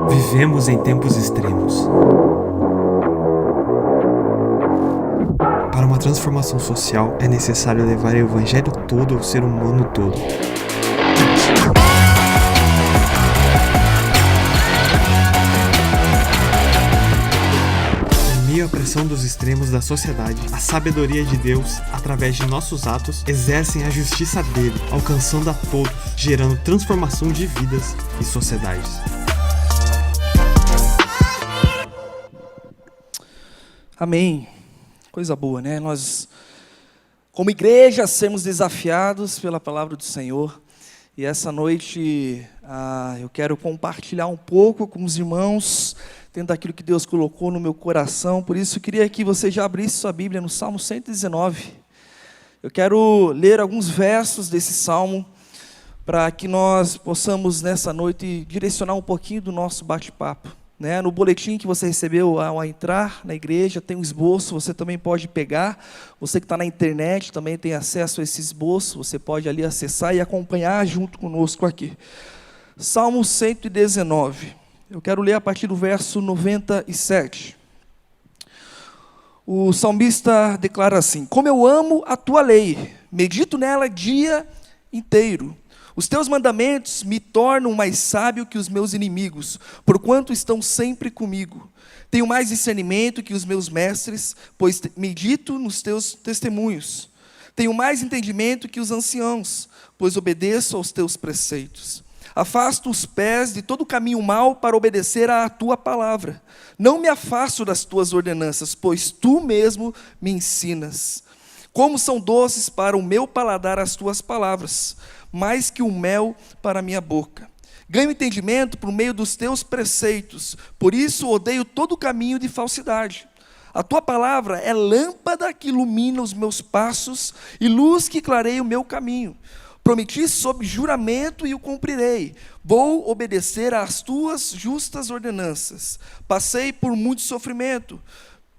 Vivemos em tempos extremos. Para uma transformação social, é necessário levar o evangelho todo ao ser humano todo. Em meio à pressão dos extremos da sociedade, a sabedoria de Deus, através de nossos atos, exercem a justiça dele, alcançando a todos, gerando transformação de vidas e sociedades. Amém. Coisa boa, né? Nós, como igreja, sermos desafiados pela palavra do Senhor. E essa noite eu quero compartilhar um pouco com os irmãos, dentro daquilo que Deus colocou no meu coração. Por isso, eu queria que você já abrisse sua Bíblia no Salmo 119. Eu quero ler alguns versos desse Salmo, para que nós possamos, nessa noite, direcionar um pouquinho do nosso bate-papo. No boletim que você recebeu ao entrar na igreja, tem um esboço, você também pode pegar. Você que está na internet também tem acesso a esse esboço, você pode ali acessar e acompanhar junto conosco aqui. Salmo 119, eu quero ler a partir do verso 97. O salmista declara assim: como eu amo a tua lei, medito nela dia inteiro. Os teus mandamentos me tornam mais sábio que os meus inimigos, porquanto estão sempre comigo. Tenho mais discernimento que os meus mestres, pois medito nos teus testemunhos. Tenho mais entendimento que os anciãos, pois obedeço aos teus preceitos. Afasto os pés de todo caminho mau para obedecer à tua palavra. Não me afasto das tuas ordenanças, pois tu mesmo me ensinas. Como são doces para o meu paladar as tuas palavras, mais que o mel para a minha boca. Ganho entendimento por meio dos teus preceitos, por isso odeio todo caminho de falsidade. A tua palavra é lâmpada que ilumina os meus passos e luz que clareia o meu caminho. Prometi sob juramento e o cumprirei. Vou obedecer às tuas justas ordenanças. Passei por muito sofrimento.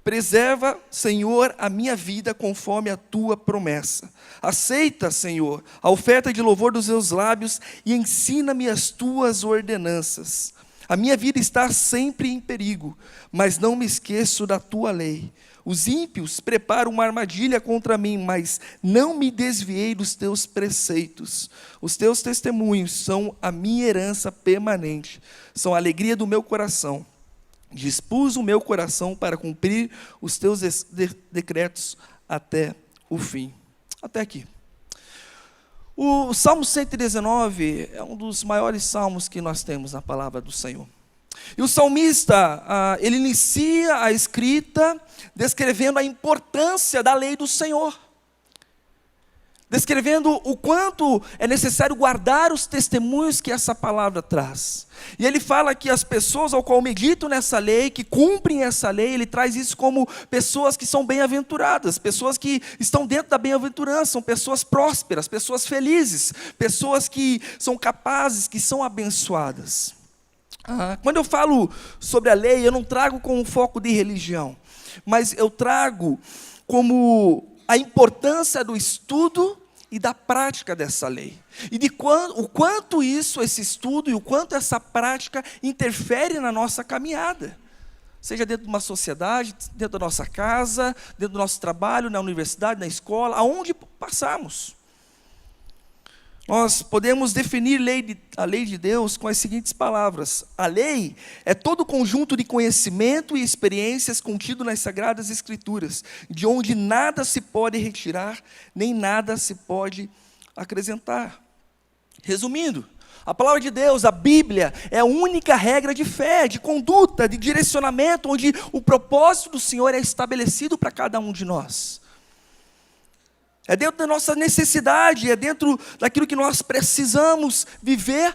Preserva, Senhor, a minha vida conforme a tua promessa. Aceita, Senhor, a oferta de louvor dos meus lábios e ensina-me as tuas ordenanças. A minha vida está sempre em perigo, mas não me esqueço da tua lei. Os ímpios preparam uma armadilha contra mim, mas não me desviei dos teus preceitos. Os teus testemunhos são a minha herança permanente, são a alegria do meu coração. Dispus o meu coração para cumprir os teus decretos até o fim. Até aqui. O Salmo 119 é um dos maiores salmos que nós temos na palavra do Senhor. E o salmista, ele inicia a escrita descrevendo a importância da lei do Senhor. Descrevendo o quanto é necessário guardar os testemunhos que essa palavra traz. E ele fala que as pessoas ao qual meditam nessa lei, que cumprem essa lei, ele traz isso como pessoas que são bem-aventuradas, pessoas que estão dentro da bem-aventurança, são pessoas prósperas, pessoas felizes, pessoas que são capazes, que são abençoadas. Quando eu falo sobre a lei, eu não trago como foco de religião, mas eu trago como a importância do estudo e da prática dessa lei. E o quanto esse estudo e o quanto essa prática interfere na nossa caminhada. Seja dentro de uma sociedade, dentro da nossa casa, dentro do nosso trabalho, na universidade, na escola, aonde passarmos. Nós podemos definir a lei de Deus com as seguintes palavras: a lei é todo o conjunto de conhecimento e experiências contido nas Sagradas Escrituras, de onde nada se pode retirar, nem nada se pode acrescentar. Resumindo, a palavra de Deus, a Bíblia, é a única regra de fé, de conduta, de direcionamento, onde o propósito do Senhor é estabelecido para cada um de nós. É dentro da nossa necessidade, é dentro daquilo que nós precisamos viver,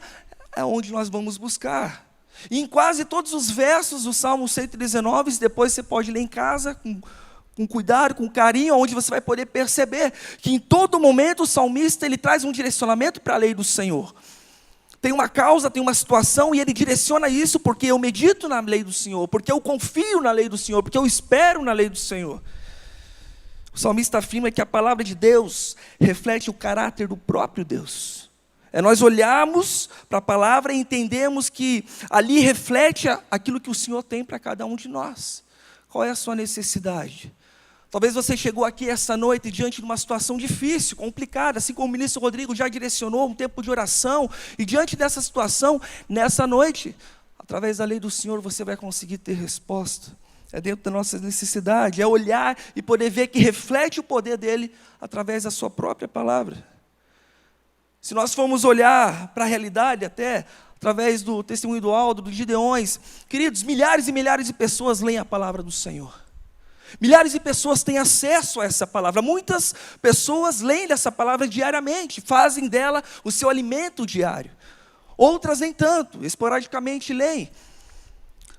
é onde nós vamos buscar. E em quase todos os versos do Salmo 119, depois você pode ler em casa, com cuidado, com carinho, onde você vai poder perceber que em todo momento o salmista ele traz um direcionamento para a lei do Senhor. Tem uma causa, tem uma situação, e ele direciona isso porque eu medito na lei do Senhor, porque eu confio na lei do Senhor, porque eu espero na lei do Senhor. O salmista afirma que a palavra de Deus reflete o caráter do próprio Deus. É nós olharmos para a palavra e entendermos que ali reflete aquilo que o Senhor tem para cada um de nós. Qual é a sua necessidade? Talvez você chegou aqui essa noite diante de uma situação difícil, complicada, assim como o ministro Rodrigo já direcionou um tempo de oração, e diante dessa situação, nessa noite, através da lei do Senhor, você vai conseguir ter resposta. É dentro da nossa necessidade, é olhar e poder ver que reflete o poder dele através da sua própria palavra. Se nós formos olhar para a realidade até, através do testemunho do Aldo, do Gideões, queridos, milhares e milhares de pessoas leem a palavra do Senhor. Milhares de pessoas têm acesso a essa palavra. Muitas pessoas leem dessa palavra diariamente, fazem dela o seu alimento diário. Outras nem tanto, esporadicamente leem.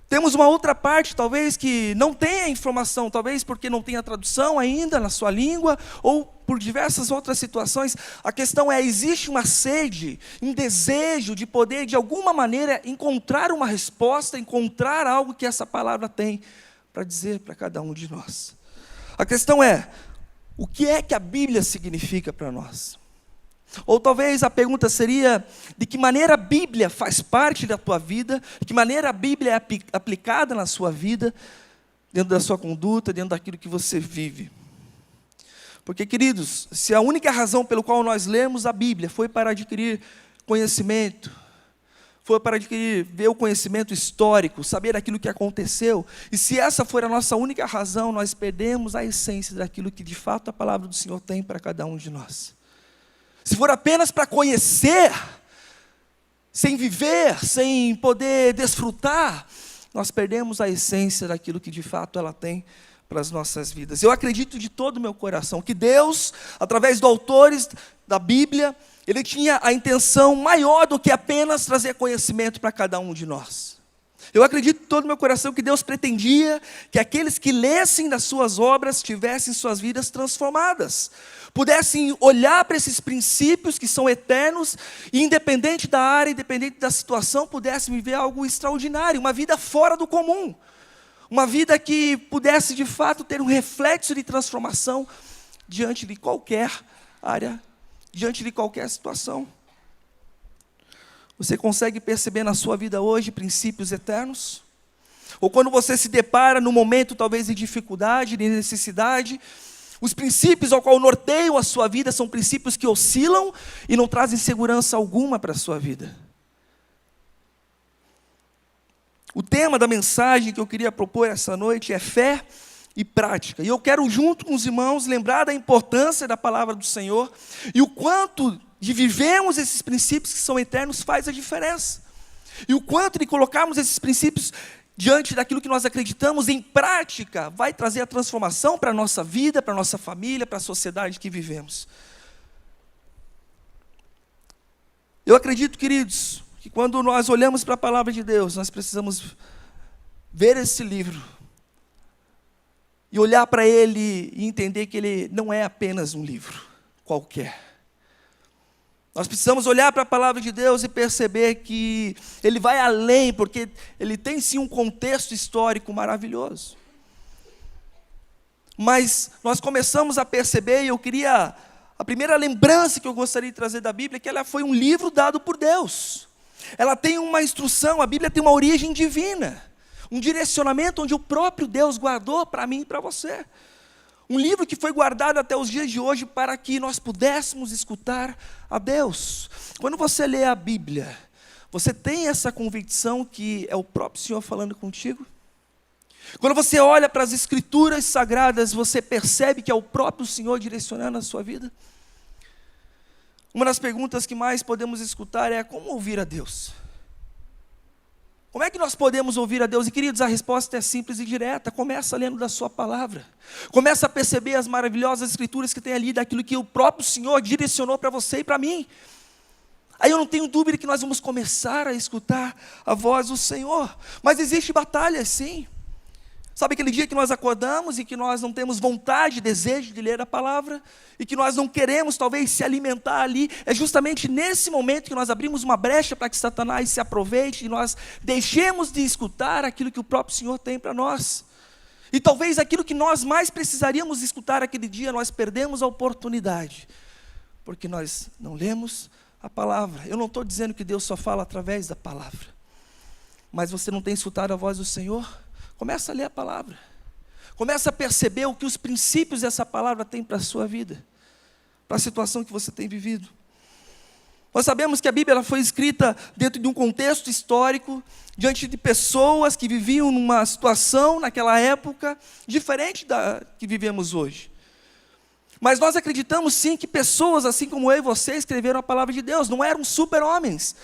Temos uma outra parte, talvez, que não tenha informação, talvez porque não tenha tradução ainda na sua língua, ou por diversas outras situações. A questão é, existe uma sede, um desejo de poder, de alguma maneira, encontrar uma resposta, encontrar algo que essa palavra tem para dizer para cada um de nós. A questão é, o que é que a Bíblia significa para nós? Ou talvez a pergunta seria, de que maneira a Bíblia faz parte da tua vida, de que maneira a Bíblia é aplicada na sua vida, dentro da sua conduta, dentro daquilo que você vive. Porque, queridos, se a única razão pelo qual nós lemos a Bíblia foi para adquirir conhecimento, foi para adquirir, ver o conhecimento histórico, saber aquilo que aconteceu, e se essa for a nossa única razão, nós perdemos a essência daquilo que de fato a palavra do Senhor tem para cada um de nós. Se for apenas para conhecer, sem viver, sem poder desfrutar, nós perdemos a essência daquilo que de fato ela tem para as nossas vidas. Eu acredito de todo o meu coração que Deus, através dos autores da Bíblia, Ele tinha a intenção maior do que apenas trazer conhecimento para cada um de nós. Eu acredito de todo o meu coração que Deus pretendia que aqueles que lessem das suas obras tivessem suas vidas transformadas, pudessem olhar para esses princípios que são eternos e, independente da área, independente da situação, pudessem viver algo extraordinário, uma vida fora do comum, uma vida que pudesse de fato ter um reflexo de transformação diante de qualquer área, diante de qualquer situação. Você consegue perceber na sua vida hoje princípios eternos? Ou quando você se depara num momento talvez de dificuldade, de necessidade, os princípios ao qual norteiam a sua vida são princípios que oscilam e não trazem segurança alguma para a sua vida. O tema da mensagem que eu queria propor essa noite é fé e prática. E eu quero, junto com os irmãos, lembrar da importância da palavra do Senhor e o quanto de vivermos esses princípios que são eternos faz a diferença. E o quanto de colocarmos esses princípios diante daquilo que nós acreditamos em prática vai trazer a transformação para a nossa vida, para a nossa família, para a sociedade que vivemos. Eu acredito, queridos, que quando nós olhamos para a palavra de Deus, nós precisamos ver esse livro e olhar para ele e entender que ele não é apenas um livro qualquer. Nós precisamos olhar para a palavra de Deus e perceber que ele vai além, porque ele tem sim um contexto histórico maravilhoso. Mas nós começamos a perceber, e a primeira lembrança que eu gostaria de trazer da Bíblia é que ela foi um livro dado por Deus. Ela tem uma instrução, a Bíblia tem uma origem divina, um direcionamento onde o próprio Deus guardou para mim e para você. Um livro que foi guardado até os dias de hoje para que nós pudéssemos escutar a Deus. Quando você lê a Bíblia, você tem essa convicção que é o próprio Senhor falando contigo? Quando você olha para as Escrituras Sagradas, você percebe que é o próprio Senhor direcionando a sua vida? Uma das perguntas que mais podemos escutar é: como ouvir a Deus? Como é que nós podemos ouvir a Deus? E, queridos, a resposta é simples e direta. Começa lendo da sua palavra. Começa a perceber as maravilhosas escrituras que tem ali, daquilo que o próprio Senhor direcionou para você e para mim. Aí eu não tenho dúvida que nós vamos começar a escutar a voz do Senhor. Mas existe batalha, sim. Sabe aquele dia que nós acordamos e que nós não temos vontade, desejo de ler a palavra, e que nós não queremos talvez se alimentar ali? É justamente nesse momento que nós abrimos uma brecha para que Satanás se aproveite e nós deixemos de escutar aquilo que o próprio Senhor tem para nós. E talvez aquilo que nós mais precisaríamos escutar aquele dia, nós perdemos a oportunidade, porque nós não lemos, a palavra. Eu não estou dizendo que Deus só fala através da palavra. Mas você não tem escutado a voz do Senhor? Começa a ler a palavra. Começa a perceber o que os princípios dessa palavra têm para a sua vida, para a situação que você tem vivido. Nós sabemos que a Bíblia ela foi escrita dentro de um contexto histórico, diante de pessoas que viviam numa situação, naquela época, diferente da que vivemos hoje. Mas nós acreditamos sim que pessoas, assim como eu e você, escreveram a palavra de Deus, não eram super-homens,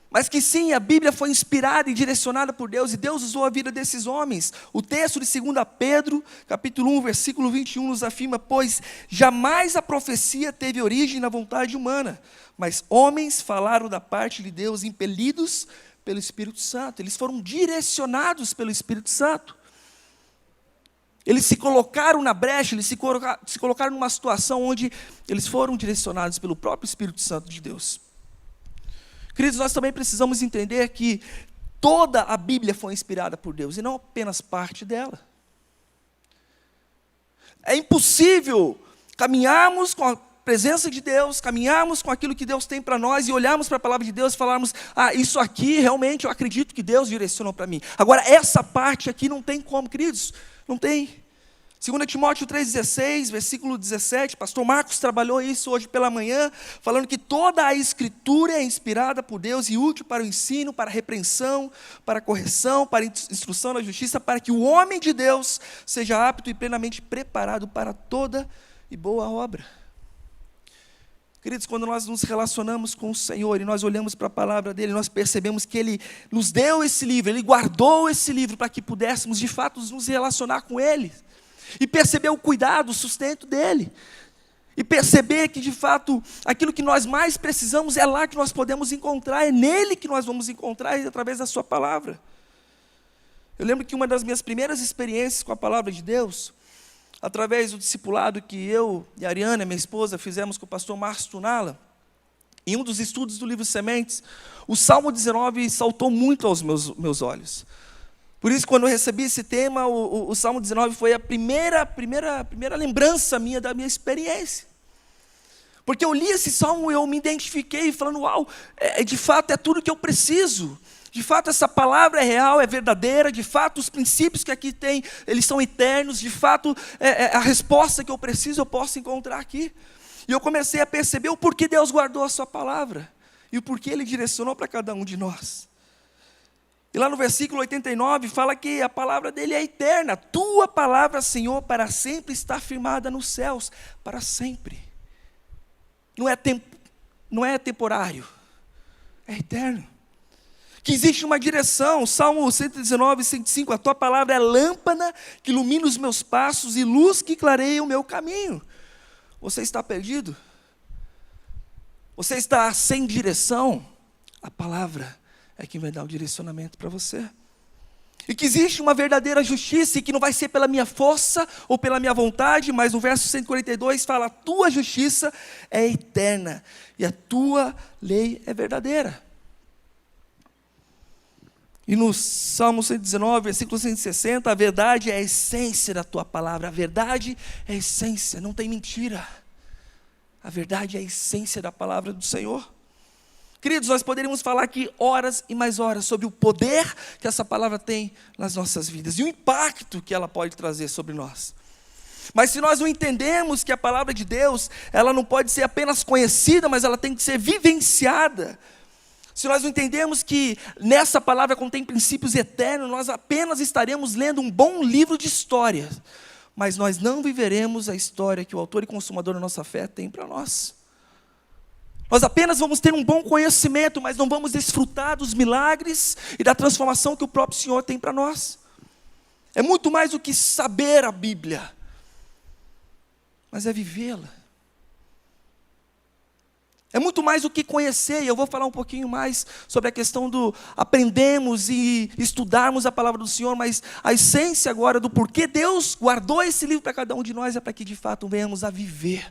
mas que sim, a Bíblia foi inspirada e direcionada por Deus, e Deus usou a vida desses homens. O texto de 2 Pedro, capítulo 1, versículo 21, nos afirma: pois jamais a profecia teve origem na vontade humana, mas homens falaram da parte de Deus, impelidos pelo Espírito Santo. Eles foram direcionados pelo Espírito Santo. Eles se colocaram na brecha, eles se colocaram numa situação onde eles foram direcionados pelo próprio Espírito Santo de Deus. Queridos, nós também precisamos entender que toda a Bíblia foi inspirada por Deus, e não apenas parte dela. É impossível caminharmos com a presença de Deus, caminharmos com aquilo que Deus tem para nós, e olharmos para a palavra de Deus e falarmos: isso aqui realmente eu acredito que Deus direcionou para mim. Agora, essa parte aqui não tem como, queridos, não tem. 2 Timóteo 3,16, versículo 17, pastor Marcos trabalhou isso hoje pela manhã, falando que toda a Escritura é inspirada por Deus e útil para o ensino, para a repreensão, para a correção, para a instrução na justiça, para que o homem de Deus seja apto e plenamente preparado para toda e boa obra. Queridos, quando nós nos relacionamos com o Senhor e nós olhamos para a palavra dEle, nós percebemos que Ele nos deu esse livro, Ele guardou esse livro para que pudéssemos de fato nos relacionar com Ele. E perceber o cuidado, o sustento dEle. E perceber que de fato, aquilo que nós mais precisamos é lá que nós podemos encontrar, é nele que nós vamos encontrar, através da sua palavra. Eu lembro que uma das minhas primeiras experiências com a palavra de Deus, através do discipulado que eu e a Ariana, minha esposa, fizemos com o pastor Márcio Tunala, em um dos estudos do livro Sementes, o Salmo 19 saltou muito aos meus olhos. Por isso, quando eu recebi esse tema, o Salmo 19 foi a primeira lembrança minha da minha experiência. Porque eu li esse Salmo e eu me identifiquei falando: uau, de fato é tudo que eu preciso. De fato essa palavra é real, é verdadeira. De fato os princípios que aqui tem, eles são eternos. De fato a resposta que eu preciso eu posso encontrar aqui. E eu comecei a perceber o porquê Deus guardou a sua palavra. E o porquê Ele direcionou para cada um de nós. E lá no versículo 89 fala que a palavra dele é eterna. Tua palavra, Senhor, para sempre está firmada nos céus, para sempre. Não é temporário, é eterno. Que existe uma direção. Salmo 119, 105, a tua palavra é lâmpada que ilumina os meus passos e luz que clareia o meu caminho. Você está perdido? Você está sem direção? A palavra é quem vai dar o direcionamento para você. E que existe uma verdadeira justiça, e que não vai ser pela minha força ou pela minha vontade, mas no verso 142 fala: a tua justiça é eterna e a tua lei é verdadeira. E no Salmo 119, versículo 160, a verdade é a essência da tua palavra. A verdade é a essência, não tem mentira. A verdade é a essência da palavra do Senhor. Queridos, nós poderíamos falar aqui horas e mais horas sobre o poder que essa palavra tem nas nossas vidas e o impacto que ela pode trazer sobre nós. Mas se nós não entendemos que a palavra de Deus, ela não pode ser apenas conhecida, mas ela tem que ser vivenciada. Se nós não entendemos que nessa palavra contém princípios eternos, nós apenas estaremos lendo um bom livro de história, mas nós não viveremos a história que o autor e consumador da nossa fé tem para nós. Nós apenas vamos ter um bom conhecimento, mas não vamos desfrutar dos milagres e da transformação que o próprio Senhor tem para nós. É muito mais do que saber a Bíblia, mas é vivê-la. É muito mais do que conhecer, e eu vou falar um pouquinho mais sobre a questão do aprendemos e estudarmos a palavra do Senhor, mas a essência agora do porquê Deus guardou esse livro para cada um de nós é para que de fato venhamos a viver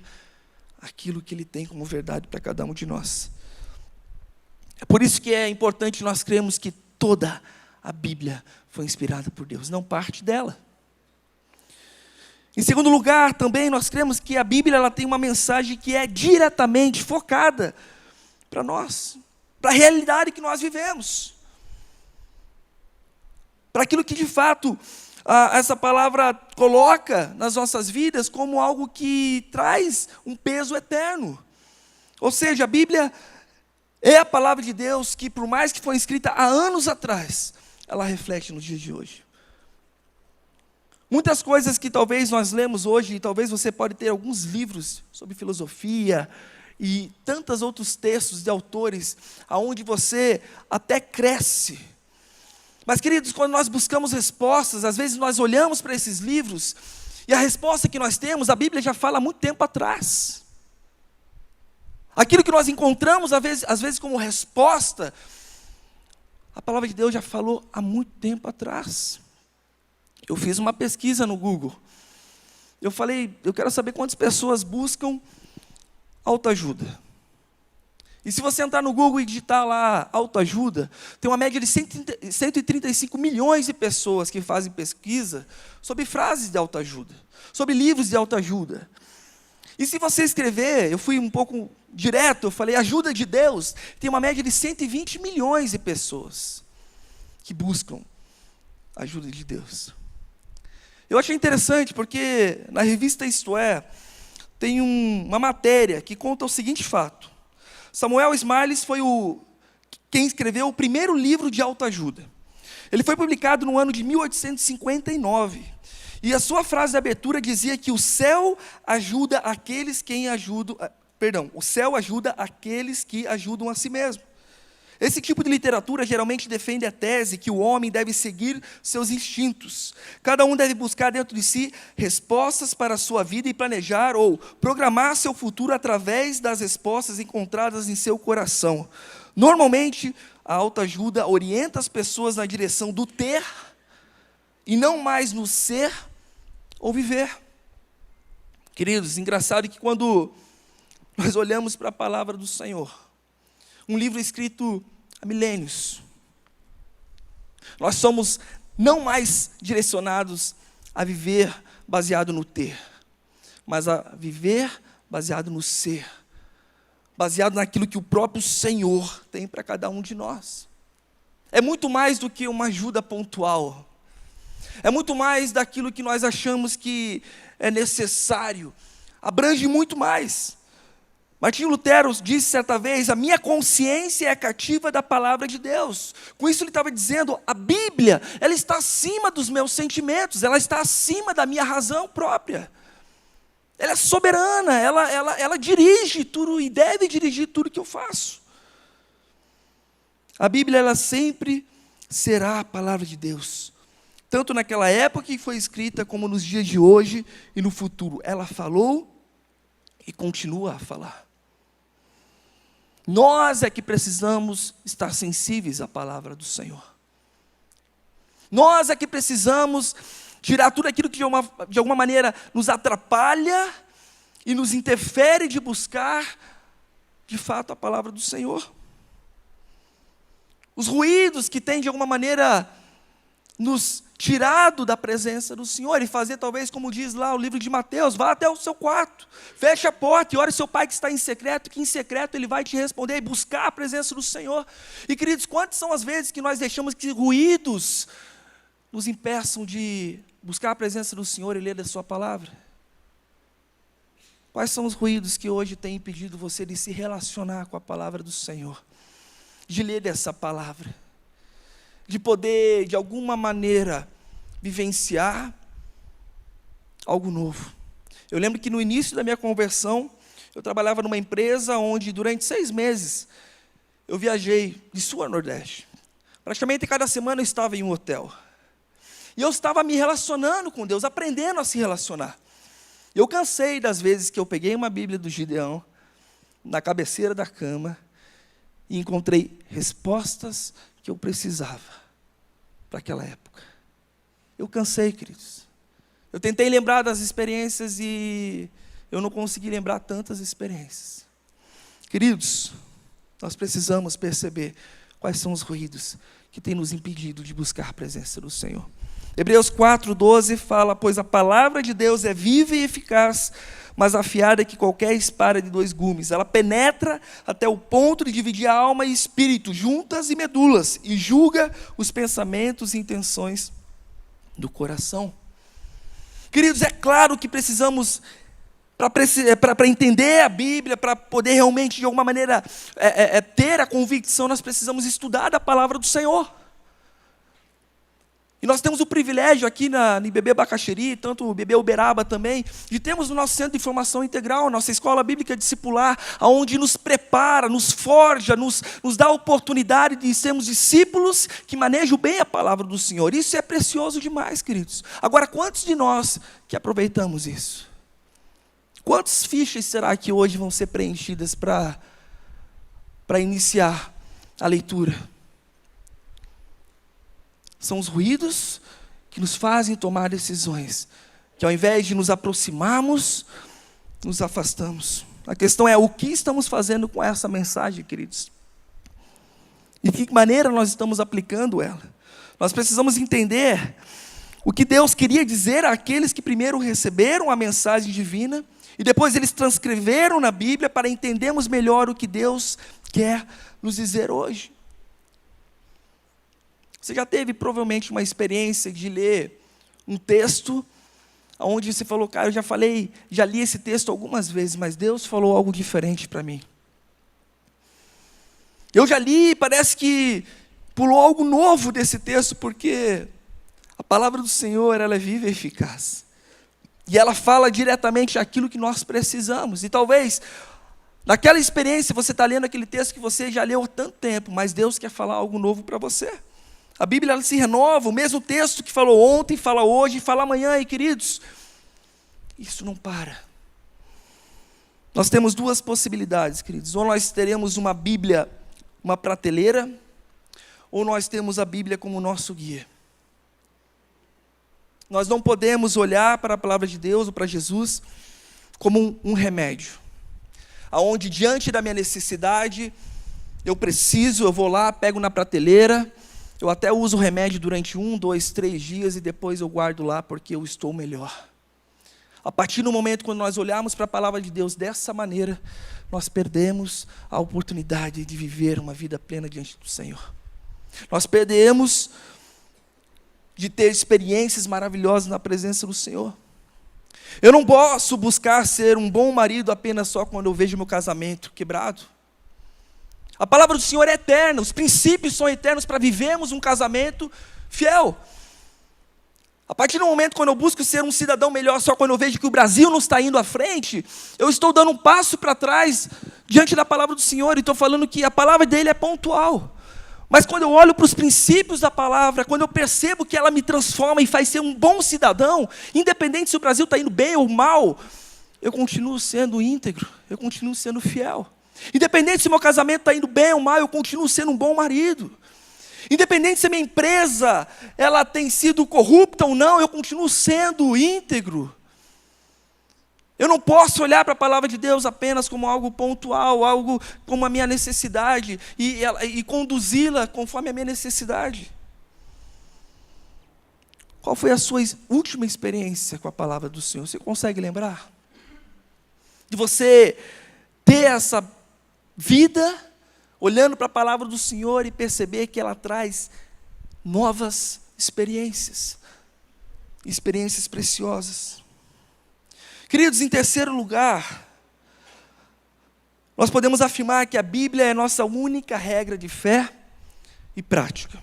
aquilo que Ele tem como verdade para cada um de nós. É por isso que é importante nós crermos que toda a Bíblia foi inspirada por Deus, não parte dela. Em segundo lugar, também nós cremos que a Bíblia ela tem uma mensagem que é diretamente focada para nós, para a realidade que nós vivemos, para aquilo que de fato essa palavra coloca nas nossas vidas como algo que traz um peso eterno. Ou seja, a Bíblia é a palavra de Deus que, por mais que foi escrita há anos atrás, ela reflete nos dias de hoje. Muitas coisas que talvez nós lemos hoje, e talvez você pode ter alguns livros sobre filosofia e tantos outros textos de autores, aonde você até cresce. Mas, queridos, quando nós buscamos respostas, às vezes nós olhamos para esses livros, e a resposta que nós temos, a Bíblia já fala há muito tempo atrás. Aquilo que nós encontramos, às vezes como resposta, a palavra de Deus já falou há muito tempo atrás. Eu fiz uma pesquisa no Google. Eu falei, eu quero saber quantas pessoas buscam autoajuda. E se você entrar no Google e digitar lá autoajuda, tem uma média de 135 milhões de pessoas que fazem pesquisa sobre frases de autoajuda, sobre livros de autoajuda. E se você escrever, eu fui um pouco direto, eu falei, ajuda de Deus, tem uma média de 120 milhões de pessoas que buscam a ajuda de Deus. Eu achei interessante porque na revista Isto É, tem uma matéria que conta o seguinte fato. Samuel Smiles foi quem escreveu o primeiro livro de autoajuda. Ele foi publicado no ano de 1859. E a sua frase de abertura dizia que o céu ajuda aqueles que ajudam a si mesmo. Esse tipo de literatura geralmente defende a tese que o homem deve seguir seus instintos. Cada um deve buscar dentro de si respostas para a sua vida e planejar ou programar seu futuro através das respostas encontradas em seu coração. Normalmente, a autoajuda orienta as pessoas na direção do ter e não mais no ser ou viver. Queridos, engraçado que quando nós olhamos para a palavra do Senhor, um livro escrito há milênios, nós somos não mais direcionados a viver baseado no ter, mas a viver baseado no ser, baseado naquilo que o próprio Senhor tem para cada um de nós. É muito mais do que uma ajuda pontual, é muito mais daquilo que nós achamos que é necessário, abrange muito mais. Martinho Lutero disse certa vez, a minha consciência é cativa da palavra de Deus. Com isso ele estava dizendo, a Bíblia, ela está acima dos meus sentimentos, ela está acima da minha razão própria. Ela é soberana, ela dirige tudo e deve dirigir tudo que eu faço. A Bíblia, ela sempre será a palavra de Deus. Tanto naquela época que foi escrita, como nos dias de hoje e no futuro. Ela falou e continua a falar. Nós é que precisamos estar sensíveis à palavra do Senhor. Nós é que precisamos tirar tudo aquilo que de alguma maneira nos atrapalha e nos interfere de buscar, de fato, a palavra do Senhor. Os ruídos que têm de alguma maneira nos tirado da presença do Senhor, e fazer talvez como diz lá o livro de Mateus, vá até o seu quarto, feche a porta e ore seu pai que está em secreto, que em secreto ele vai te responder, e buscar a presença do Senhor. E queridos, quantas são as vezes que nós deixamos que ruídos nos impeçam de buscar a presença do Senhor e ler da sua palavra? Quais são os ruídos que hoje têm impedido você de se relacionar com a palavra do Senhor, de ler dessa palavra, de poder, de alguma maneira, vivenciar algo novo? Eu lembro que no início da minha conversão, eu trabalhava numa empresa onde durante 6 meses, eu viajei de sul a nordeste. Praticamente cada semana eu estava em um hotel. E eu estava me relacionando com Deus, aprendendo a se relacionar. Eu cansei das vezes que eu peguei uma Bíblia do Gideão, na cabeceira da cama, e encontrei respostas que eu precisava para aquela época. Eu cansei, queridos. Eu tentei lembrar das experiências e eu não consegui lembrar tantas experiências. Queridos, nós precisamos perceber quais são os ruídos que têm nos impedido de buscar a presença do Senhor. Hebreus 4:12 fala: pois a palavra de Deus é viva e eficaz, mais afiada que qualquer espada de 2 gumes. Ela penetra até o ponto de dividir a alma e espírito, juntas e medulas, e julga os pensamentos e intenções do coração. Queridos, é claro que precisamos, para entender a Bíblia, para poder realmente, de alguma maneira, ter a convicção, nós precisamos estudar a palavra do Senhor. E nós temos o privilégio aqui na IBB Bacaxeri, tanto o IBB Uberaba também, de termos o nosso Centro de Formação Integral, nossa Escola Bíblica Discipular, onde nos prepara, nos forja, nos dá a oportunidade de sermos discípulos que manejam bem a palavra do Senhor. Isso é precioso demais, queridos. Agora, quantos de nós que aproveitamos isso? Quantas fichas será que hoje vão ser preenchidas para iniciar a leitura? São os ruídos que nos fazem tomar decisões, que ao invés de nos aproximarmos, nos afastamos. A questão é: o que estamos fazendo com essa mensagem, queridos? E de que maneira nós estamos aplicando ela? Nós precisamos entender o que Deus queria dizer àqueles que primeiro receberam a mensagem divina, e depois eles transcreveram na Bíblia para entendermos melhor o que Deus quer nos dizer hoje. Você já teve provavelmente uma experiência de ler um texto onde você falou: cara, eu já li esse texto algumas vezes, mas Deus falou algo diferente para mim. Eu já li, parece que pulou algo novo desse texto, porque a palavra do Senhor, ela é viva e eficaz. E ela fala diretamente aquilo que nós precisamos. E talvez, naquela experiência, você está lendo aquele texto que você já leu há tanto tempo, mas Deus quer falar algo novo para você. A Bíblia, ela se renova, o mesmo texto que falou ontem, fala hoje, fala amanhã. E queridos, isso não para. Nós temos 2 possibilidades, queridos. Ou nós teremos uma Bíblia, uma prateleira, ou nós temos a Bíblia como nosso guia. Nós não podemos olhar para a palavra de Deus ou para Jesus como um remédio, aonde diante da minha necessidade, eu vou lá, pego na prateleira, eu até uso o remédio durante 1, 2, 3 dias e depois eu guardo lá porque eu estou melhor. A partir do momento quando nós olharmos para a palavra de Deus dessa maneira, nós perdemos a oportunidade de viver uma vida plena diante do Senhor. Nós perdemos de ter experiências maravilhosas na presença do Senhor. Eu não posso buscar ser um bom marido apenas só quando eu vejo meu casamento quebrado. A palavra do Senhor é eterna, os princípios são eternos para vivermos um casamento fiel. A partir do momento quando eu busco ser um cidadão melhor só quando eu vejo que o Brasil não está indo à frente, eu estou dando um passo para trás diante da palavra do Senhor, e estou falando que a palavra dele é pontual. Mas quando eu olho para os princípios da palavra, quando eu percebo que ela me transforma e faz ser um bom cidadão, independente se o Brasil está indo bem ou mal, eu continuo sendo íntegro, eu continuo sendo fiel. Independente se meu casamento está indo bem ou mal, eu continuo sendo um bom marido. Independente se a minha empresa ela tem sido corrupta ou não, eu continuo sendo íntegro. Eu não posso olhar para a palavra de Deus apenas como algo pontual, algo como a minha necessidade, e conduzi-la conforme a minha necessidade. Qual foi a sua última experiência com a palavra do Senhor? Você consegue lembrar? De você ter essa vida, olhando para a palavra do Senhor e perceber que ela traz novas experiências preciosas. Queridos, em terceiro lugar, nós podemos afirmar que a Bíblia é a nossa única regra de fé e prática.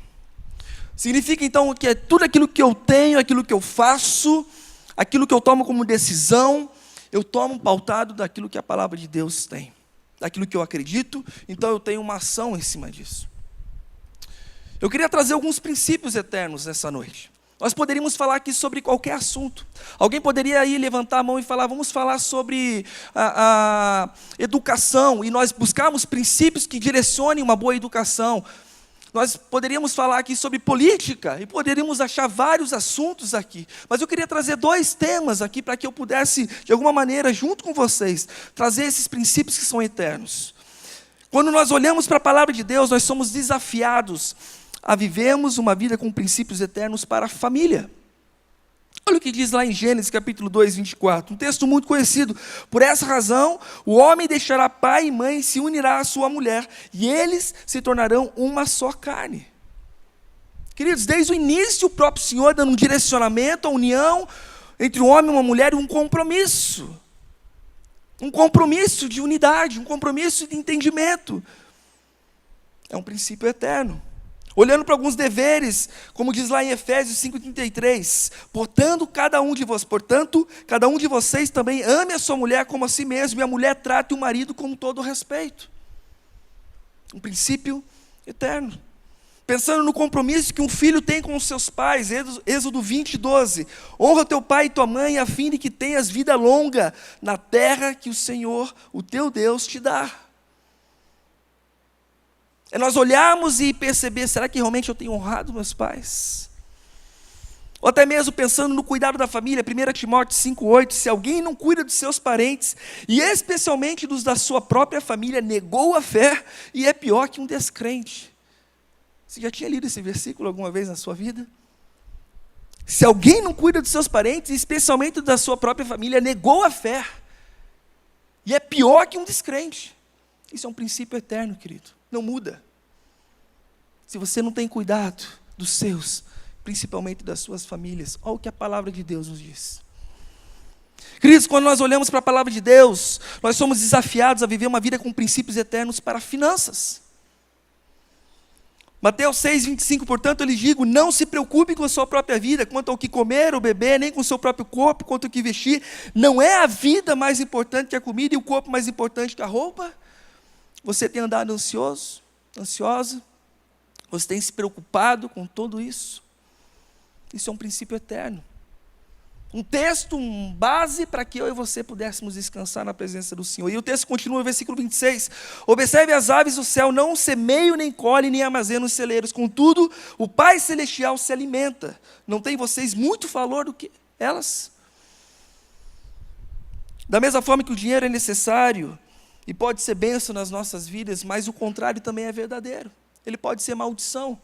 Significa então que é tudo aquilo que eu tenho, aquilo que eu faço, aquilo que eu tomo como decisão, eu tomo pautado daquilo que a palavra de Deus tem, daquilo que eu acredito, então eu tenho uma ação em cima disso. Eu queria trazer alguns princípios eternos nessa noite. Nós poderíamos falar aqui sobre qualquer assunto. Alguém poderia aí levantar a mão e falar: vamos falar sobre a educação, e nós buscarmos princípios que direcionem uma boa educação. Nós poderíamos falar aqui sobre política, e poderíamos achar vários assuntos aqui. Mas eu queria trazer 2 temas aqui, para que eu pudesse, de alguma maneira, junto com vocês, trazer esses princípios que são eternos. Quando nós olhamos para a palavra de Deus, nós somos desafiados a vivermos uma vida com princípios eternos para a família. Olha o que diz lá em Gênesis capítulo 2, 24, um texto muito conhecido. Por essa razão, o homem deixará pai e mãe e se unirá à sua mulher, e eles se tornarão uma só carne. Queridos, desde o início, o próprio Senhor dando um direcionamento, a união entre um homem e uma mulher, um compromisso. Um compromisso de unidade, um compromisso de entendimento. É um princípio eterno. Olhando para alguns deveres, como diz lá em Efésios 5,33, portanto, cada um de vocês também ame a sua mulher como a si mesmo, e a mulher trate o marido com todo respeito. Um princípio eterno. Pensando no compromisso que um filho tem com os seus pais, Êxodo 20, 12. Honra teu pai e tua mãe, a fim de que tenhas vida longa na terra que o Senhor, o teu Deus, te dá. É nós olharmos e perceber, será que realmente eu tenho honrado meus pais? Ou até mesmo pensando no cuidado da família, 1 Timóteo 5,8, se alguém não cuida dos seus parentes, e especialmente dos da sua própria família, negou a fé e é pior que um descrente. Você já tinha lido esse versículo alguma vez na sua vida? Se alguém não cuida dos seus parentes, especialmente da sua própria família, negou a fé e é pior que um descrente. Isso é um princípio eterno, querido. Não muda. Se você não tem cuidado dos seus, principalmente das suas famílias, olha o que a palavra de Deus nos diz. Queridos, quando nós olhamos para a palavra de Deus, nós somos desafiados a viver uma vida com princípios eternos para finanças. Mateus 6, 25, portanto, eu lhes digo, não se preocupe com a sua própria vida, quanto ao que comer ou beber, nem com o seu próprio corpo, quanto ao que vestir. Não é a vida mais importante que a comida e o corpo mais importante que a roupa? Você tem andado ansioso, ansiosa? Você tem se preocupado com tudo isso? Isso é um princípio eterno. Um texto, base para que eu e você pudéssemos descansar na presença do Senhor. E o texto continua no versículo 26. Observe as aves do céu, não semeiam, nem colhem, nem armazenam nos celeiros. Contudo, o Pai Celestial se alimenta. Não tem vocês muito valor do que elas? Da mesma forma que o dinheiro é necessário e pode ser bênção nas nossas vidas, mas o contrário também é verdadeiro. Ele pode ser maldição.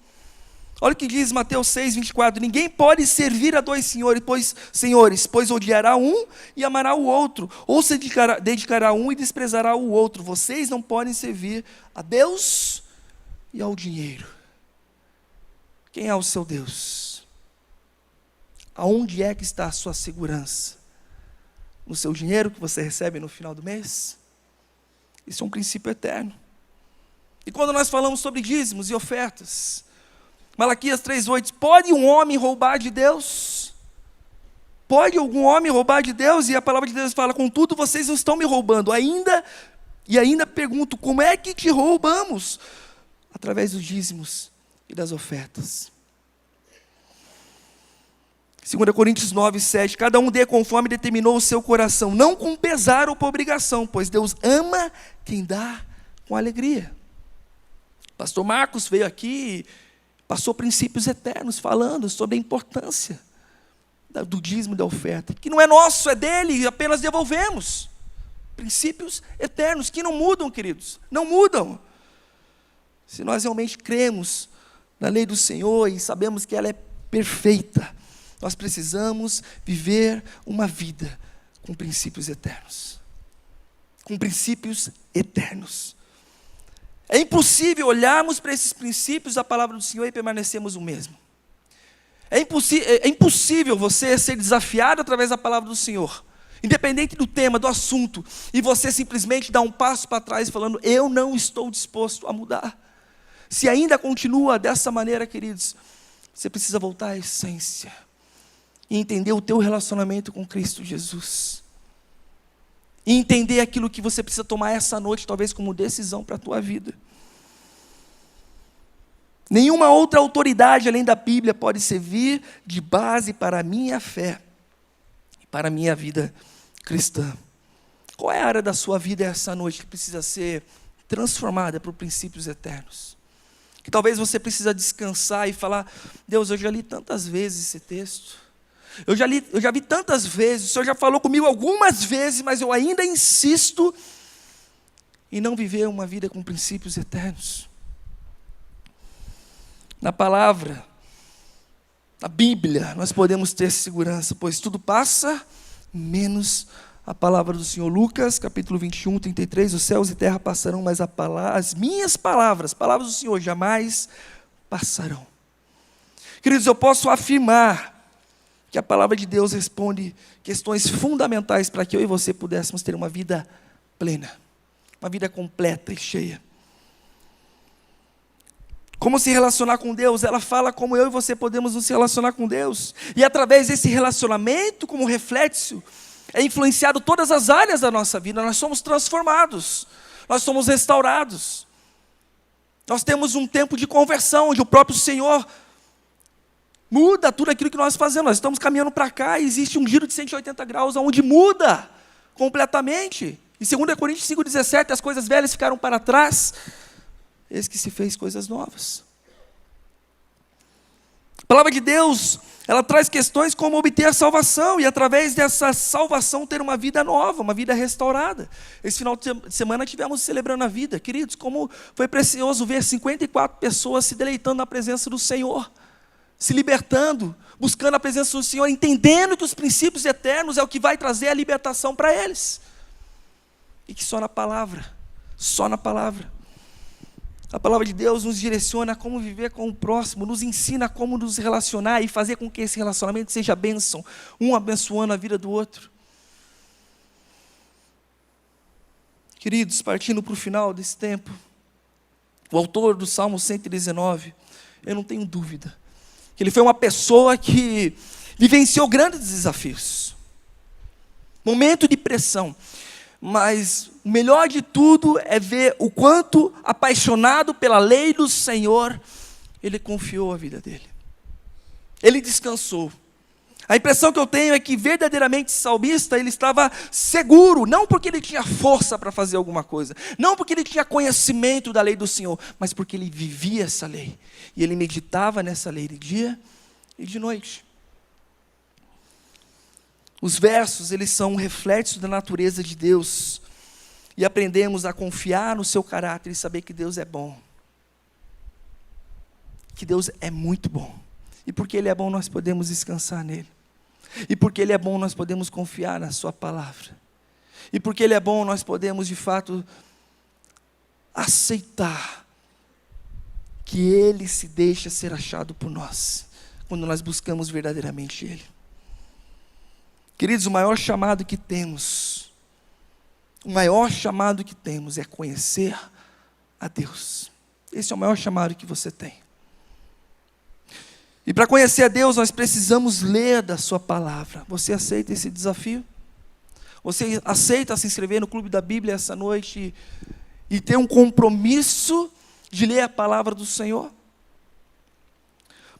Olha o que diz Mateus 6, 24. Ninguém pode servir a dois senhores, pois odiará um e amará o outro, ou se dedicará a um e desprezará o outro. Vocês não podem servir a Deus e ao dinheiro. Quem é o seu Deus? Aonde é que está a sua segurança? No seu dinheiro que você recebe no final do mês? Isso é um princípio eterno. E quando nós falamos sobre dízimos e ofertas, Malaquias 3,8, pode um homem roubar de Deus? Pode algum homem roubar de Deus? E a palavra de Deus fala, contudo, vocês não estão me roubando. Ainda pergunto, como é que te roubamos? Através dos dízimos e das ofertas. 2 Coríntios 9, 7, cada um dê conforme determinou o seu coração, não com pesar ou por obrigação, pois Deus ama quem dá com alegria. Pastor Marcos veio aqui, passou princípios eternos, falando sobre a importância do dízimo e da oferta, que não é nosso, é dele, apenas devolvemos. Princípios eternos, que não mudam, queridos, não mudam. Se nós realmente cremos na lei do Senhor e sabemos que ela é perfeita, nós precisamos viver uma vida com princípios eternos. Com princípios eternos. É impossível olharmos para esses princípios da palavra do Senhor e permanecermos o mesmo. É impossível você ser desafiado através da palavra do Senhor, independente do tema, do assunto, e você simplesmente dar um passo para trás falando, eu não estou disposto a mudar. Se ainda continua dessa maneira, queridos, você precisa voltar à essência e entender o teu relacionamento com Cristo Jesus. E entender aquilo que você precisa tomar essa noite, talvez como decisão para a tua vida. Nenhuma outra autoridade além da Bíblia pode servir de base para a minha fé e para a minha vida cristã. Qual é a área da sua vida essa noite que precisa ser transformada por princípios eternos? Que talvez você precisa descansar e falar, Deus, eu já li tantas vezes esse texto. Eu já vi tantas vezes, o Senhor já falou comigo algumas vezes, mas eu ainda insisto em não viver uma vida com princípios eternos. Na palavra, Na Bíblia, nós podemos ter segurança, pois tudo passa, menos a palavra do Senhor. Lucas, capítulo 21, 33, os céus e terra passarão, mas as minhas palavras do Senhor, jamais passarão. Queridos, eu posso afirmar que a palavra de Deus responde questões fundamentais para que eu e você pudéssemos ter uma vida plena, uma vida completa e cheia. Como se relacionar com Deus? Ela fala como eu e você podemos nos relacionar com Deus. E através desse relacionamento, como reflexo, é influenciado todas as áreas da nossa vida. Nós somos transformados, nós somos restaurados. Nós temos um tempo de conversão, onde o próprio Senhor muda tudo aquilo que nós fazemos. Nós estamos caminhando para cá e existe um giro de 180 graus, onde muda completamente. Em 2 Coríntios 5,17, as coisas velhas ficaram para trás, eis que se fez coisas novas. A palavra de Deus, ela traz questões como obter a salvação, e através dessa salvação ter uma vida nova, uma vida restaurada. Esse final de semana tivemos celebrando a vida. Queridos, como foi precioso ver 54 pessoas se deleitando na presença do Senhor, se libertando, buscando a presença do Senhor, entendendo que os princípios eternos é o que vai trazer a libertação para eles. E que só na palavra, a palavra de Deus nos direciona a como viver com o próximo, nos ensina como nos relacionar e fazer com que esse relacionamento seja bênção, um abençoando a vida do outro. Queridos, partindo para o final desse tempo, o autor do Salmo 119, eu não tenho dúvida, que ele foi uma pessoa que vivenciou grandes desafios, momento de pressão, mas o melhor de tudo é ver o quanto, apaixonado pela lei do Senhor, ele confiou a vida dele. Ele descansou. A impressão que eu tenho é que verdadeiramente salmista, ele estava seguro, não porque ele tinha força para fazer alguma coisa, não porque ele tinha conhecimento da lei do Senhor, mas porque ele vivia essa lei, e ele meditava nessa lei de dia e de noite. Os versos, eles são um reflexo da natureza de Deus, e aprendemos a confiar no seu caráter e saber que Deus é bom, que Deus é muito bom, e porque Ele é bom nós podemos descansar nele, e porque Ele é bom nós podemos confiar na sua palavra, e porque Ele é bom nós podemos de fato aceitar que Ele se deixa ser achado por nós, quando nós buscamos verdadeiramente Ele. Queridos, o maior chamado que temos é conhecer a Deus. Esse é o maior chamado que você tem. E para conhecer a Deus, nós precisamos ler da sua palavra. Você aceita esse desafio? Você aceita se inscrever no Clube da Bíblia essa noite e ter um compromisso de ler a palavra do Senhor?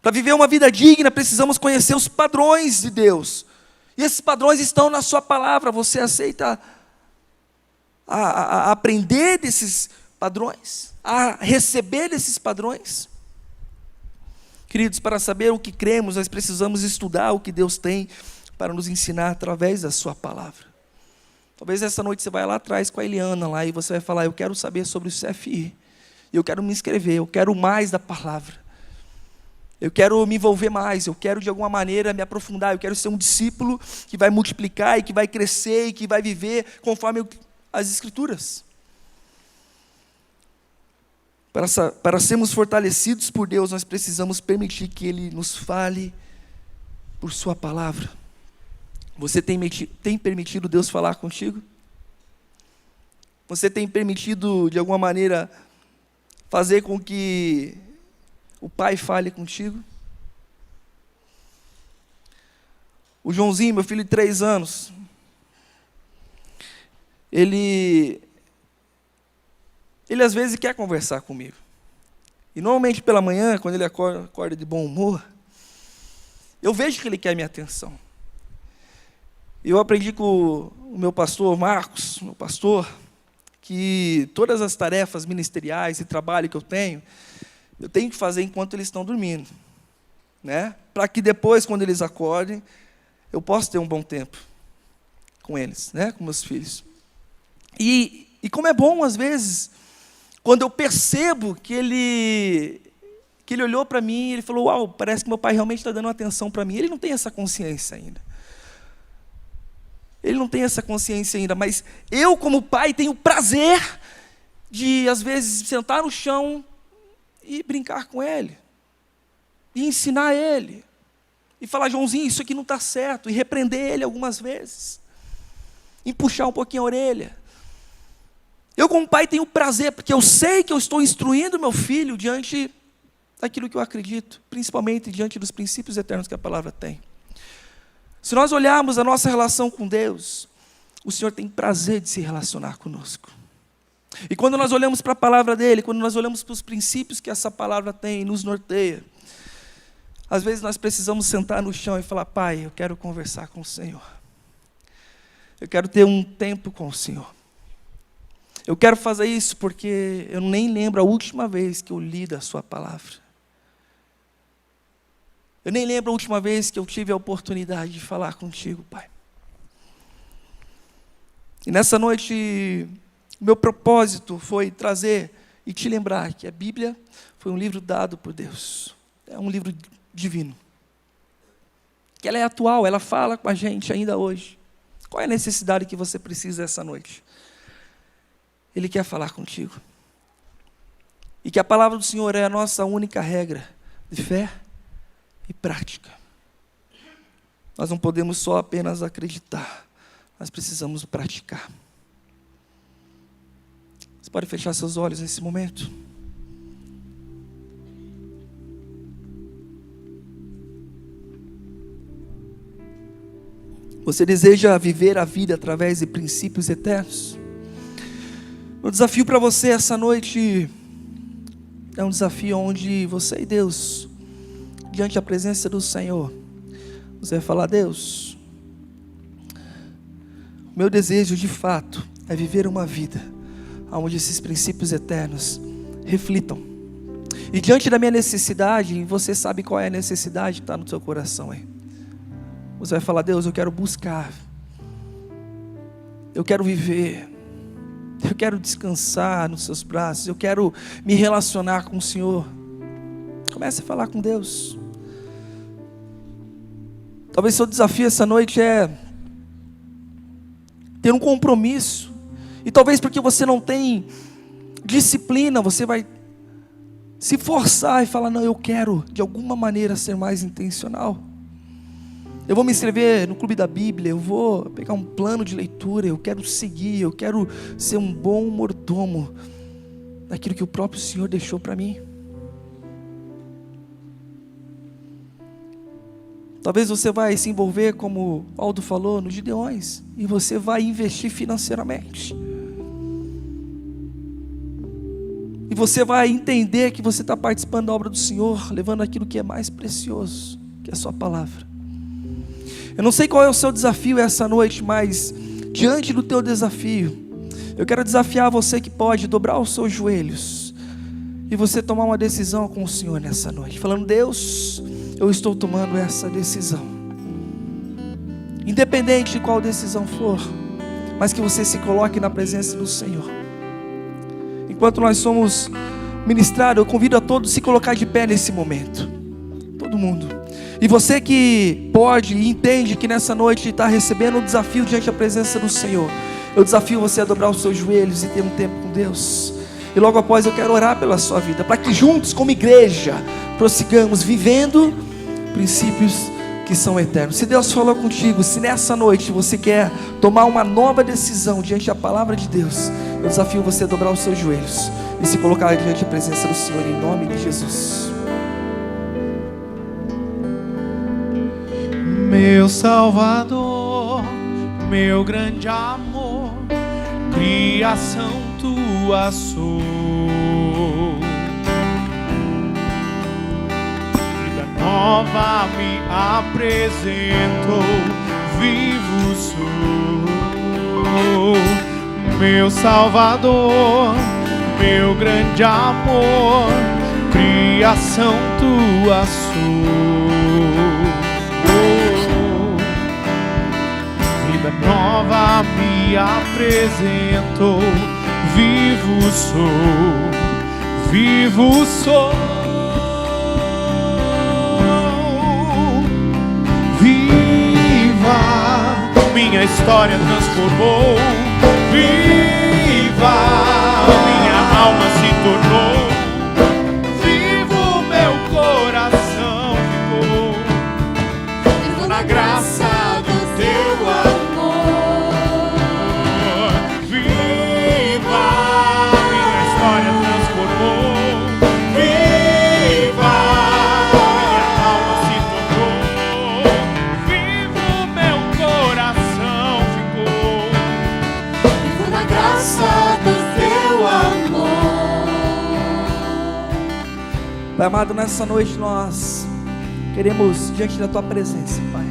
Para viver uma vida digna, precisamos conhecer os padrões de Deus. E esses padrões estão na sua palavra. Você aceita a aprender desses padrões? A receber desses padrões? Queridos, para saber o que cremos, nós precisamos estudar o que Deus tem para nos ensinar através da sua palavra. Talvez essa noite você vai lá atrás com a Eliana lá, e você vai falar: eu quero saber sobre o CFI, eu quero me inscrever, eu quero mais da palavra. Eu quero me envolver mais, eu quero de alguma maneira me aprofundar, eu quero ser um discípulo que vai multiplicar e que vai crescer e que vai viver conforme as Escrituras. Para sermos fortalecidos por Deus, nós precisamos permitir que Ele nos fale por sua palavra. Você tem permitido Deus falar contigo? Você tem permitido de alguma maneira fazer com que o Pai fale contigo? O Joãozinho, meu filho de 3 anos, ele às vezes quer conversar comigo. E normalmente pela manhã, quando ele acorda de bom humor, eu vejo que ele quer minha atenção. Eu aprendi com o meu pastor Marcos, meu pastor, que todas as tarefas ministeriais e trabalho que eu tenho que fazer enquanto eles estão dormindo, né? Para que depois, quando eles acordem, eu possa ter um bom tempo com eles, né? Com meus filhos. E como é bom, às vezes, quando eu percebo que que ele olhou para mim e ele falou, uau, parece que meu pai realmente está dando atenção para mim. Ele não tem essa consciência ainda. Ele não tem essa consciência ainda, mas eu como pai tenho prazer de, às vezes, sentar no chão e brincar com ele. E ensinar ele. E falar, Joãozinho, isso aqui não está certo. E repreender ele algumas vezes. E puxar um pouquinho a orelha. Eu como pai tenho prazer, porque eu sei que eu estou instruindo meu filho diante daquilo que eu acredito. Principalmente diante dos princípios eternos que a palavra tem. Se nós olharmos a nossa relação com Deus, o Senhor tem prazer de se relacionar conosco. E quando nós olhamos para a palavra dEle, quando nós olhamos para os princípios que essa palavra tem e nos norteia, às vezes nós precisamos sentar no chão e falar, Pai, eu quero conversar com o Senhor. Eu quero ter um tempo com o Senhor. Eu quero fazer isso porque eu nem lembro a última vez que eu li da sua palavra. Eu nem lembro a última vez que eu tive a oportunidade de falar contigo, Pai. E nessa noite, meu propósito foi trazer e te lembrar que a Bíblia foi um livro dado por Deus. É um livro divino. Que ela é atual, ela fala com a gente ainda hoje. Qual é a necessidade que você precisa essa noite? Ele quer falar contigo. E que a palavra do Senhor é a nossa única regra de fé e prática. Nós não podemos só apenas acreditar, nós precisamos praticar. Você pode fechar seus olhos nesse momento? Você deseja viver a vida através de princípios eternos? O desafio para você essa noite é um desafio onde você e Deus, diante da presença do Senhor, você vai falar, Deus, o meu desejo de fato é viver uma vida onde esses princípios eternos reflitam. E diante da minha necessidade, você sabe qual é a necessidade que está no seu coração aí. Você vai falar, Deus, eu quero buscar, eu quero viver, eu quero descansar nos seus braços, eu quero me relacionar com o Senhor. Comece a falar com Deus. Talvez seu desafio essa noite é ter um compromisso. E talvez porque você não tem disciplina, você vai se forçar e falar, não, eu quero de alguma maneira ser mais intencional. Eu vou me inscrever no Clube da Bíblia, eu vou pegar um plano de leitura, eu quero seguir, eu quero ser um bom mordomo daquilo que o próprio Senhor deixou para mim. Talvez você vai se envolver, como o Aldo falou, nos Gideões, e você vai investir financeiramente. E você vai entender que você está participando da obra do Senhor, levando aquilo que é mais precioso, que é a sua palavra. Eu não sei qual é o seu desafio essa noite, mas diante do teu desafio, eu quero desafiar você que pode dobrar os seus joelhos e você tomar uma decisão com o Senhor nessa noite, falando, Deus, eu estou tomando essa decisão, independente de qual decisão for, mas que você se coloque na presença do Senhor. Enquanto nós somos ministrados, eu convido a todos a se colocar de pé nesse momento, todo mundo. E você que pode e entende que nessa noite está recebendo um desafio diante da presença do Senhor, eu desafio você a dobrar os seus joelhos e ter um tempo com Deus. E logo após eu quero orar pela sua vida, para que juntos como igreja prossigamos vivendo princípios que são eternos. Se Deus falou contigo, se nessa noite você quer tomar uma nova decisão diante da palavra de Deus, eu desafio você a dobrar os seus joelhos e se colocar diante da presença do Senhor em nome de Jesus. Meu Salvador, meu grande amor, criação tua sou. Vida nova me apresentou, vivo sou. Meu Salvador, meu grande amor, criação tua sou. Vida nova me apresentou, vivo sou, vivo sou. minha história transformou. Viva, minha alma se tornou. Vivo, meu coração ficou. Vivo na graça do teu amor. Viva, minha história transformou. Viva, minha alma se tornou. Vivo, meu coração ficou. Vivo na graça do teu amor. Pai amado, nessa noite nós queremos, diante da tua presença, Pai,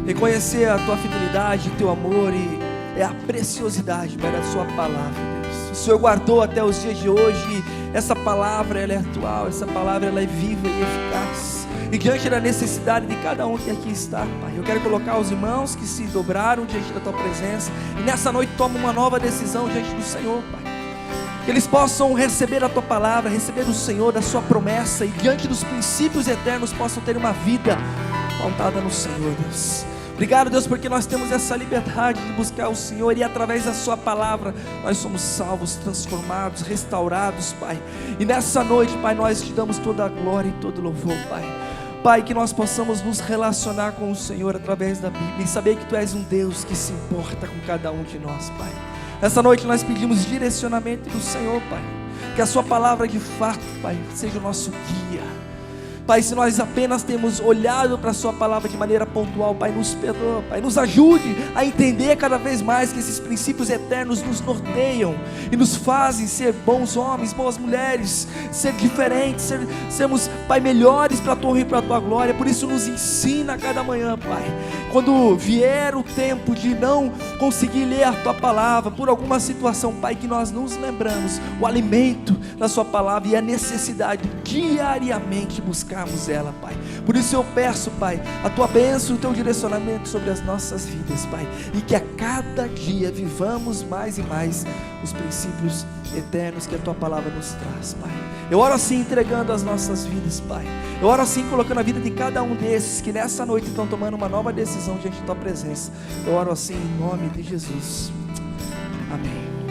reconhecer a tua fidelidade, o teu amor e a preciosidade, Pai, da sua palavra, Deus. O Senhor guardou até os dias de hoje. Essa palavra, ela é atual, essa palavra, ela é viva e eficaz. E diante da necessidade de cada um que aqui está, Pai, eu quero colocar os irmãos que se dobraram diante da tua presença e nessa noite tomam uma nova decisão diante do Senhor, Pai. Que eles possam receber a tua palavra, receber o Senhor, da sua promessa, e diante dos princípios eternos possam ter uma vida pautada no Senhor, Deus. Obrigado, Deus, porque nós temos essa liberdade de buscar o Senhor e através da sua palavra nós somos salvos, transformados, restaurados, Pai. E nessa noite, Pai, nós te damos toda a glória e todo o louvor, Pai. Pai, que nós possamos nos relacionar com o Senhor através da Bíblia e saber que Tu és um Deus que se importa com cada um de nós, Pai. Nessa noite nós pedimos direcionamento do Senhor, Pai. Que a sua palavra de fato, Pai, seja o nosso guia. Pai, se nós apenas temos olhado para a sua palavra de maneira pontual, Pai, nos perdoa, Pai, nos ajude a entender cada vez mais que esses princípios eternos nos norteiam e nos fazem ser bons homens, boas mulheres, ser diferentes, sermos, Pai, melhores para a tua honra e para a tua glória. Por isso nos ensina a cada manhã, Pai, quando vier o tempo de não conseguir ler a tua palavra por alguma situação, Pai, que nós nos lembramos o alimento da sua palavra e a necessidade de diariamente buscarmos ela, Pai. Por isso eu peço, Pai, a tua bênção e o teu direcionamento sobre as nossas vidas, Pai, e que a cada dia vivamos mais e mais os princípios eternos que a tua palavra nos traz, Pai. Eu oro assim entregando as nossas vidas, Pai. Eu oro assim colocando a vida de cada um desses que nessa noite estão tomando uma nova decisão diante da tua presença. Eu oro assim em nome de Jesus. Amém.